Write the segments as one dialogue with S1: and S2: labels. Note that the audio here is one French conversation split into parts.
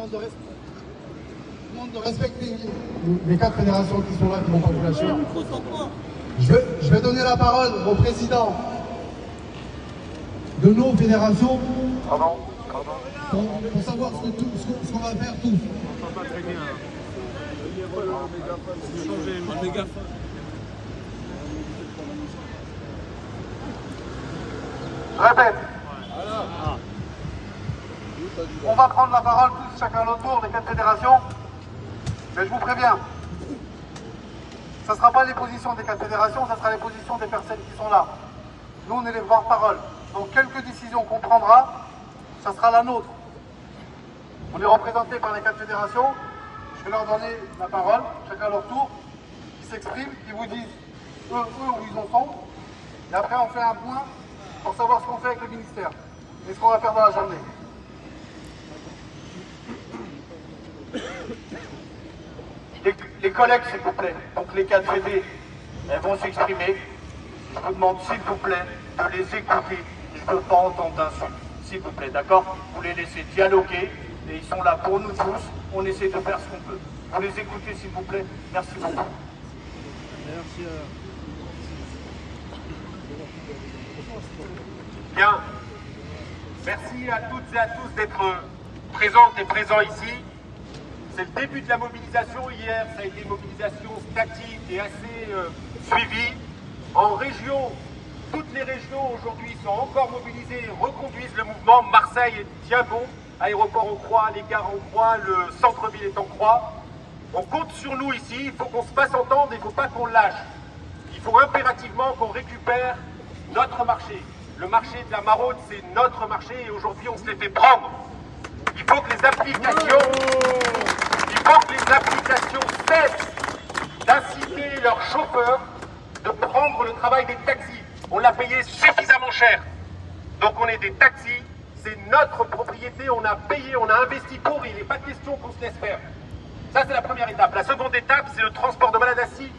S1: demande de respecter les 4 fédérations qui sont là, qui vont pas vous lâcher. Je vais donner la parole au président de nos fédérations pour savoir ce qu'on va faire tous. Répète. On va prendre la parole tous, chacun à notre tour, des 4 fédérations. Mais je vous préviens, ça ne sera pas les positions des 4 fédérations, ça sera les positions des personnes qui sont là. Nous, on est les porte-parole. Donc, quelques décisions qu'on prendra, ça sera la nôtre. On est représenté par les 4 fédérations. Je vais leur donner la parole, chacun à leur tour. Ils s'expriment, ils vous disent eux où ils en sont. Et après, on fait un point pour savoir ce qu'on fait avec le ministère et ce qu'on va faire dans la journée. Les collègues, s'il vous plaît, donc les 4 fédés, elles vont s'exprimer. Je vous demande, s'il vous plaît, de les écouter. Je ne veux pas entendre d'insultes, s'il vous plaît, d'accord? Vous les laissez dialoguer, et ils sont là pour nous tous. On essaie de faire ce qu'on peut. Vous les écoutez, s'il vous plaît. Merci beaucoup. Merci. Bien. Merci à toutes et à tous d'être présentes et présents ici. C'est le début de la mobilisation. Hier, ça a été une mobilisation statique et assez suivie. En région, toutes les régions aujourd'hui sont encore mobilisées et reconduisent le mouvement. Marseille tient bon, aéroport en croix, les gares en croix, le centre-ville est en croix. On compte sur nous ici, il faut qu'on se fasse entendre, il ne faut pas qu'on lâche. Il faut impérativement qu'on récupère notre marché. Le marché de la maraude, c'est notre marché et aujourd'hui, on se les fait prendre. Il faut que les applications cessent d'inciter leurs chauffeurs de prendre le travail des taxis. On l'a payé suffisamment cher. Donc on est des taxis, c'est notre propriété, on a payé, on a investi pour, il n'est pas question qu'on se laisse faire. Ça c'est la première étape. La seconde étape, c'est le transport de malades assis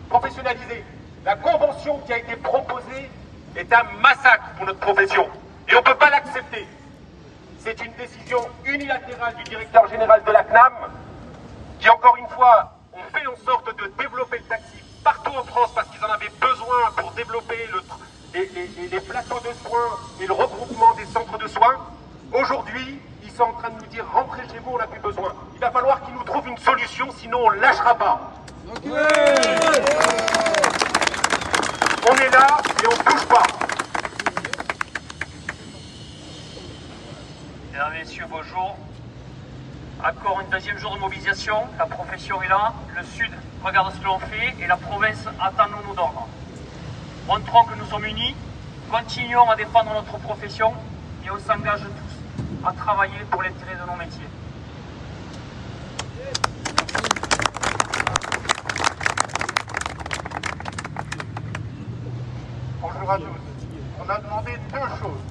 S1: professionnalisé. La convention qui a été proposée est un massacre pour notre profession. Et on ne peut pas l'accepter. C'est une décision unilatérale du directeur général de la CNAM qui, encore une fois, ont fait en sorte de développer le taxi partout en France parce qu'ils en avaient besoin pour développer les plateaux de soins et le regroupement des centres de soins. Aujourd'hui, ils sont en train de nous dire « rentrez chez vous, on n'a plus besoin ». Il va falloir qu'ils nous trouvent une solution, sinon on ne lâchera pas. Okay. On est là et on ne bouge pas.
S2: Mesdames et messieurs, bonjour. Encore un deuxième jour de mobilisation, la profession est là, le Sud regarde ce que l'on fait et la province attend nos mots d'ordre. Montrons que nous sommes unis, continuons à défendre notre profession et on s'engage tous à travailler pour l'intérêt de nos métiers.
S1: Bonjour à tous. On a demandé deux choses.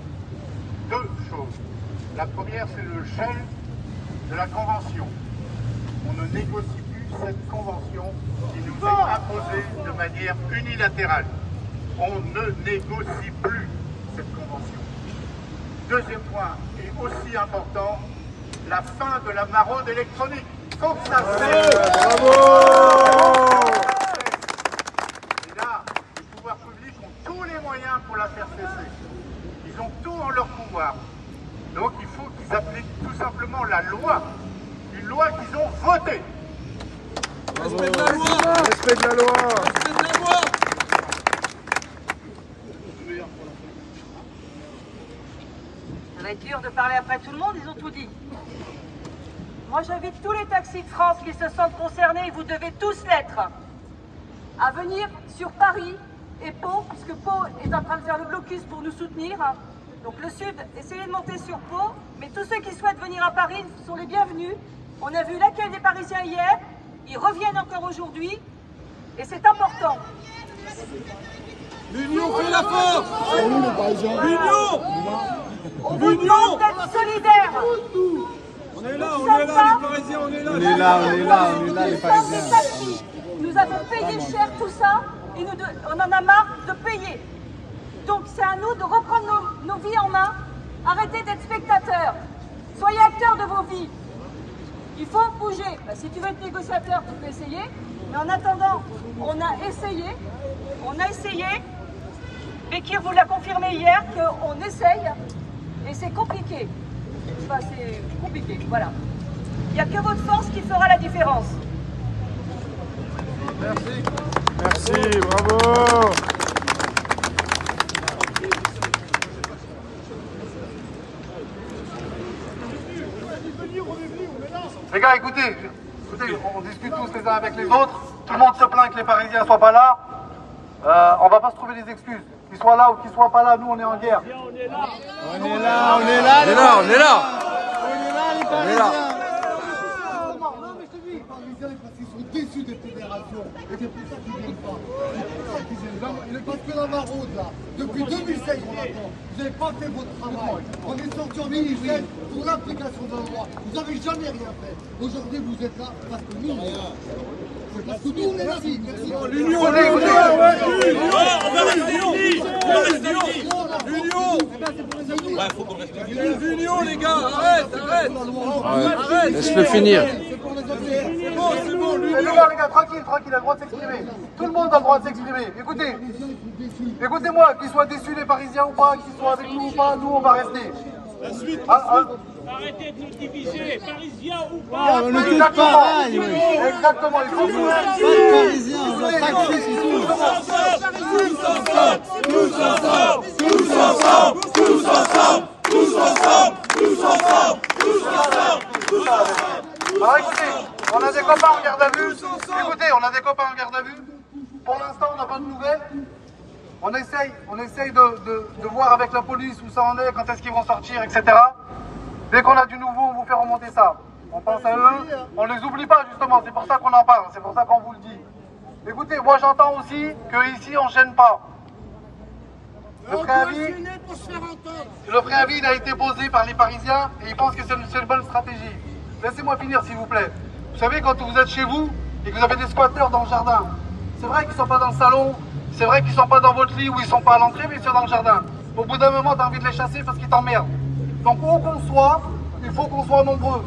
S1: La première, c'est le gel de la convention. On ne négocie plus cette convention qui nous est imposée de manière unilatérale. On ne négocie plus cette convention. Deuxième point, et aussi important, la fin de la maraude électronique. Il faut que ça cesse. Bravo. Et là, les pouvoirs publics ont tous les moyens pour la faire cesser. Ils ont tout en leur pouvoir. Donc il faut qu'ils appliquent tout simplement la loi, une loi qu'ils ont votée.
S3: Respect de la loi. Respect de la loi. Respect de la loi.
S4: Ça va être dur de parler après tout le monde, ils ont tout dit. Moi j'invite tous les taxis de France qui se sentent concernés, et vous devez tous l'être, à venir sur Paris et Pau, puisque Pau est en train de faire le blocus pour nous soutenir. Donc le Sud, essayez de monter sur Pau, mais tous ceux qui souhaitent venir à Paris sont les bienvenus. On a vu l'accueil des Parisiens hier, ils reviennent encore aujourd'hui, et c'est important.
S3: L'union fait la force. L'union.
S4: On vous demande d'être solidaires.
S3: On est là, les Parisiens, on est là. On est là, les Parisiens.
S4: Nous avons payé cher tout ça, et on en a marre de payer. Donc c'est à nous de reprendre nos vies en main. Arrêtez d'être spectateurs. Soyez acteurs de vos vies. Il faut bouger. Bah, si tu veux être négociateur, tu peux essayer. Mais en attendant, on a essayé. Bekir vous l'a confirmé hier qu'on essaye. Et c'est compliqué. Enfin, c'est compliqué, voilà. Il n'y a que votre force qui fera la différence.
S3: Merci. Merci, bravo.
S5: Les gars, écoutez, on discute tous les uns avec les autres. Tout le monde se plaint que les Parisiens ne soient pas là. On va pas se trouver des excuses. Qu'ils soient là ou qu'ils soient pas là, nous on est en guerre.
S3: On est là, les Parisiens.
S6: Non, mais je te dis, les Parisiens, parce qu'ils sont déçus des fédérations. Et c'est pour ça qu'ils ne viennent pas. C'est pour ça qu'ils viennent pas. Il est parce que la maraude, là, depuis 2016, on attend. Vous n'avez pas fait votre travail. On est sorti en 2016 pour l'application de la loi. Vous n'avez jamais rien fait. Aujourd'hui, vous êtes là parce que nous, on est là. C'est parce que nous, on est là. Merci.
S3: L'union, on va rester unis. L'union. L'union, les gars, arrête.
S7: Laisse-le finir.
S5: C'est bon, les gars, tranquille, il a le droit de s'exprimer. Tout le monde a le droit de s'exprimer. Écoutez-moi, qu'ils soient déçus les Parisiens ou pas, qu'ils soient avec nous ou pas, nous on va rester.
S3: La suite.
S2: Arrêtez de nous diviser, Parisiens ou pas.
S6: On est tous pareils.
S5: Exactement, il faut que
S6: Pas de Parisiens, on va taxer, c'est tout.
S5: Alors écoutez, on a des copains en garde à vue. Pour l'instant, on n'a pas de nouvelles. On essaye de voir avec la police où ça en est, quand est-ce qu'ils vont sortir, etc. Dès qu'on a du nouveau, on vous fait remonter ça. On pense à eux, on les oublie pas justement, c'est pour ça qu'on en parle, c'est pour ça qu'on vous le dit. Écoutez, moi j'entends aussi qu'ici on ne gêne pas. Le préavis il a été posé par les Parisiens et ils pensent que c'est une bonne stratégie. Laissez-moi finir s'il vous plaît. Vous savez, quand vous êtes chez vous et que vous avez des squatteurs dans le jardin, c'est vrai qu'ils ne sont pas dans le salon, c'est vrai qu'ils ne sont pas dans votre lit ou ils ne sont pas à l'entrée, mais ils sont dans le jardin. Au bout d'un moment, tu as envie de les chasser parce qu'ils t'emmerdent. Donc où qu'on soit, il faut qu'on soit nombreux.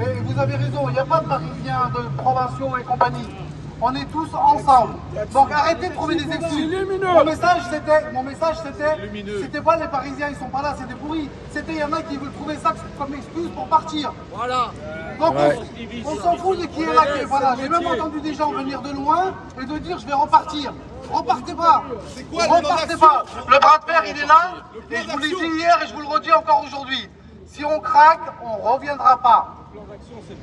S5: Et vous avez raison, il n'y a pas de Parisiens, de provinciaux et compagnie. On est tous ensemble. Donc arrêtez de trouver des excuses. Mon message c'était pas les Parisiens, ils sont pas là, c'est des pourris. C'était, il y en a qui veulent trouver ça comme excuse pour partir. Voilà. Donc on s'en fout de qui est là, qui est pas là. J'ai même entendu des gens venir de loin et de dire je vais repartir. Repartez pas. Repartez pas. Le bras de fer il est là. Et je vous l'ai dit hier et je vous le redis encore aujourd'hui. Si on craque, on ne reviendra pas.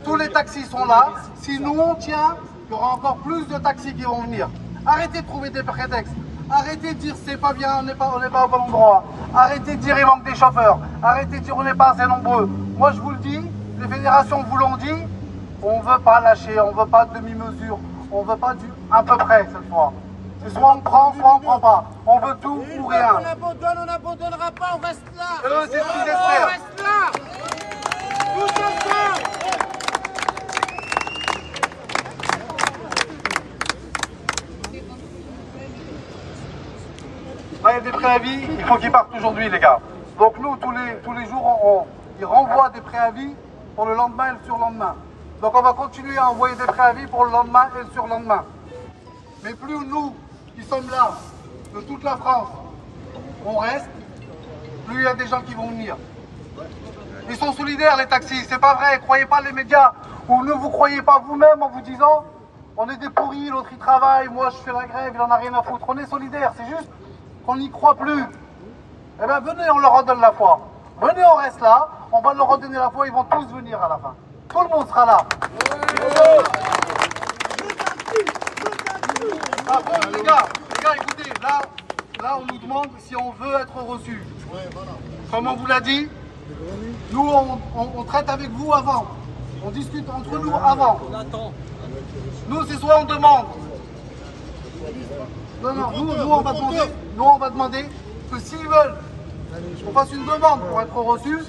S5: Tous les taxis sont là. Si nous on tient, il y aura encore plus de taxis qui vont venir. Arrêtez de trouver des prétextes. Arrêtez de dire c'est pas bien, on n'est pas au bon endroit. Arrêtez de dire il manque des chauffeurs. Arrêtez de dire on n'est pas assez nombreux. Moi je vous le dis, les fédérations vous l'ont dit, on ne veut pas lâcher, on ne veut pas de demi-mesure, on ne veut pas du à peu près cette fois. C'est soit on prend, soit on prend pas. On veut tout ou rien.
S6: On abandonne, on n'abandonnera pas, on reste là.
S5: C'est ce qu'ils espèrent.
S6: On reste là. Tous ensemble.
S5: Il y a des préavis, il faut qu'ils partent aujourd'hui les gars. Donc nous, tous les jours, ils renvoient des préavis pour le lendemain et le surlendemain. Donc on va continuer à envoyer des préavis pour le lendemain et le surlendemain. Mais plus nous, qui sommes là, de toute la France, on reste, plus il y a des gens qui vont venir. Ils sont solidaires les taxis, c'est pas vrai, croyez pas les médias, ou ne vous croyez pas vous-même en vous disant on est des pourris, l'autre il travaille, moi je fais la grève, il en a rien à foutre. On est solidaires, c'est juste qu'on n'y croit plus. Eh bien venez, on leur redonne la foi. Venez, on reste là, on va leur redonner la foi, ils vont tous venir à la fin. Tout le monde sera là. Par contre, les gars, écoutez, là on nous demande si on veut être reçu. Comme on vous l'a dit, nous on traite avec vous avant. On discute entre nous avant. Nous c'est soit on demande. Non, nous on va demander que s'ils veulent qu'on fasse une demande pour être reçu,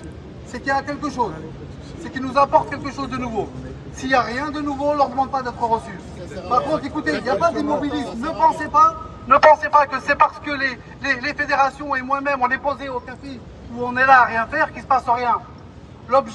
S5: c'est qu'il y a quelque chose. C'est qu'ils nous apportent quelque chose de nouveau. S'il n'y a rien de nouveau, on ne leur demande pas d'être reçu. Par contre, écoutez, il n'y a pas d'immobilisme. Ne pensez pas que c'est parce que les fédérations et moi-même, on est posé au café où on est là à rien faire qu'il ne se passe rien. L'objet